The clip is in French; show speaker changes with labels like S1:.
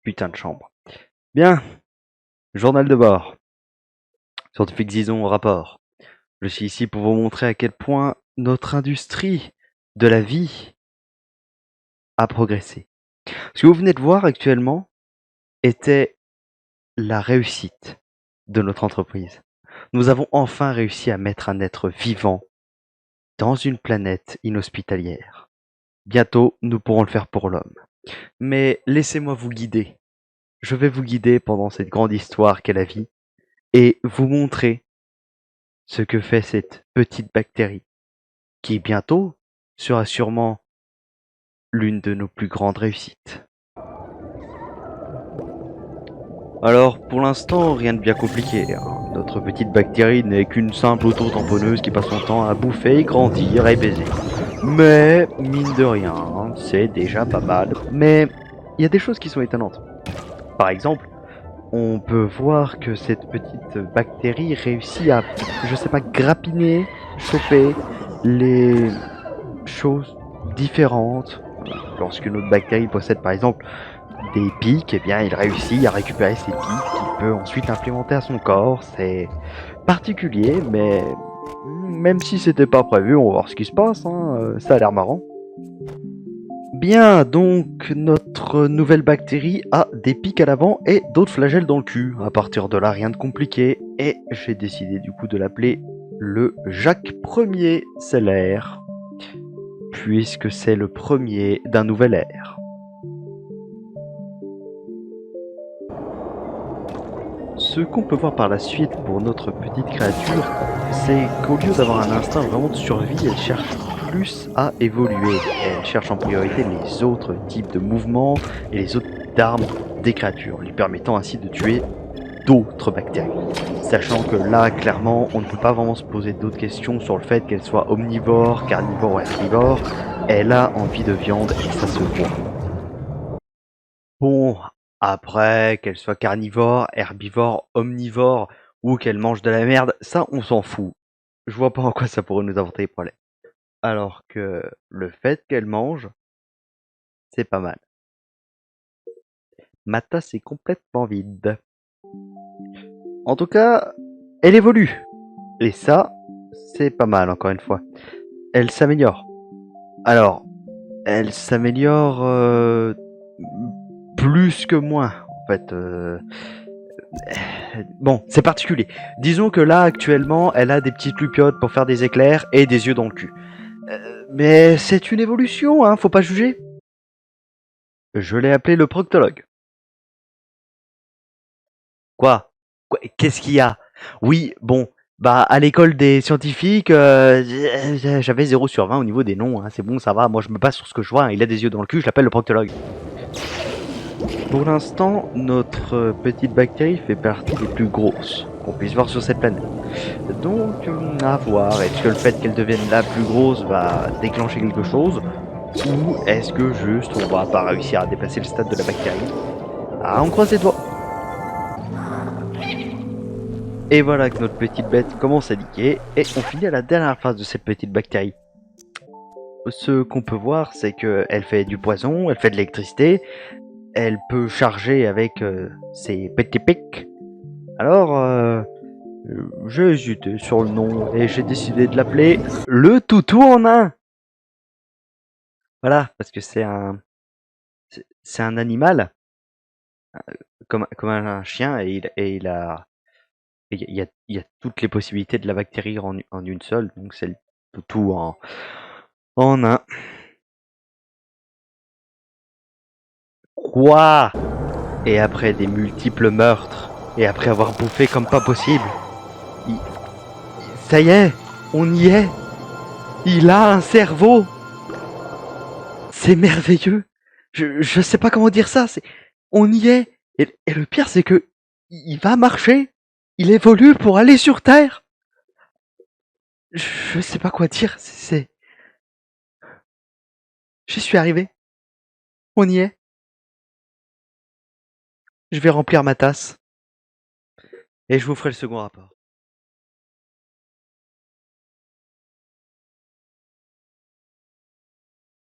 S1: putain de chambre. Bien, journal de bord. Scientifique Zizon au rapport. Je suis ici pour vous montrer à quel point notre industrie de la vie a progressé. Ce que vous venez de voir actuellement était la réussite de notre entreprise. Nous avons enfin réussi à mettre un être vivant dans une planète inhospitalière. Bientôt, nous pourrons le faire pour l'homme. Mais laissez-moi vous guider. Je vais vous guider pendant cette grande histoire qu'est la vie et vous montrer ce que fait cette petite bactérie qui bientôt sera sûrement l'une de nos plus grandes réussites. Alors, pour l'instant, rien de bien compliqué, hein. Notre petite bactérie n'est qu'une simple auto-tamponneuse qui passe son temps à bouffer, grandir et baiser. Mais, mine de rien, c'est déjà pas mal. Mais, il y a des choses qui sont étonnantes. Par exemple, on peut voir que cette petite bactérie réussit à, je sais pas, grappiner, choper les choses différentes. Lorsqu'une autre bactérie possède par exemple des pics, eh bien il réussit à récupérer ces pics qu'il peut ensuite implémenter à son corps. C'est particulier, mais même si c'était pas prévu, on va voir ce qui se passe, hein. Ça a l'air marrant. Bien, donc notre nouvelle bactérie a des pics à l'avant et d'autres flagelles dans le cul. À partir de là, rien de compliqué. Et j'ai décidé du coup de l'appeler le Jacques Ier Cellaire, puisque c'est le premier d'un nouvel ère. Ce qu'on peut voir par la suite pour notre petite créature, c'est qu'au lieu d'avoir un instinct vraiment de survie, elle cherche plus à évoluer. Elle cherche en priorité les autres types de mouvements et les autres armes des créatures, lui permettant ainsi de tuer d'autres bactéries. Sachant que là, clairement, on ne peut pas vraiment se poser d'autres questions sur le fait qu'elle soit omnivore, carnivore ou herbivore. Elle a envie de viande et ça se voit. Bon, après, qu'elle soit carnivore, herbivore, omnivore ou qu'elle mange de la merde, ça on s'en fout. Je vois pas en quoi ça pourrait nous apporter des problèmes. Alors que le fait qu'elle mange, c'est pas mal. Ma tasse est complètement vide. En tout cas, elle évolue. Et ça, c'est pas mal encore une fois. Elle s'améliore. Alors, elle s'améliore plus que moins en fait. Bon, c'est particulier. Disons que là, actuellement, elle a des petites lupiotes pour faire des éclairs et des yeux dans le cul. Mais c'est une évolution, hein, faut pas juger. Je l'ai appelé le proctologue. Quoi? Qu'est-ce qu'il y a? Oui, bon, bah à l'école des scientifiques, j'avais 0 sur 20 au niveau des noms, hein. C'est bon, ça va, moi je me base sur ce que je vois, hein. Il a des yeux dans le cul, je l'appelle le proctologue. Pour l'instant, notre petite bactérie fait partie des plus grosses qu'on puisse voir sur cette planète. Donc, à voir, est-ce que le fait qu'elle devienne la plus grosse va déclencher quelque chose? Ou est-ce que juste on va pas réussir à dépasser le stade de la bactérie? Ah, on croise les doigts. Et voilà que notre petite bête commence à niquer, et on finit à la dernière phase de cette petite bactérie. Ce qu'on peut voir, c'est qu'elle fait du poison, elle fait de l'électricité, elle peut charger avec ses petits pics. Alors, j'ai hésité sur le nom et j'ai décidé de l'appeler le toutou en un. Voilà, parce que c'est un animal comme un chien et il a il y a toutes les possibilités de la bactérie en une seule, donc c'est le toutou en un. Quoi? Et après des multiples meurtres et après avoir bouffé comme pas possible, il- ça y est, on y est. Il a un cerveau. C'est merveilleux. Je sais pas comment dire ça. On y est. Et le pire, c'est que il va marcher. Il évolue pour aller sur Terre. Je sais pas quoi dire. J'y suis arrivé. On y est. Je vais remplir ma tasse et je vous ferai le second rapport.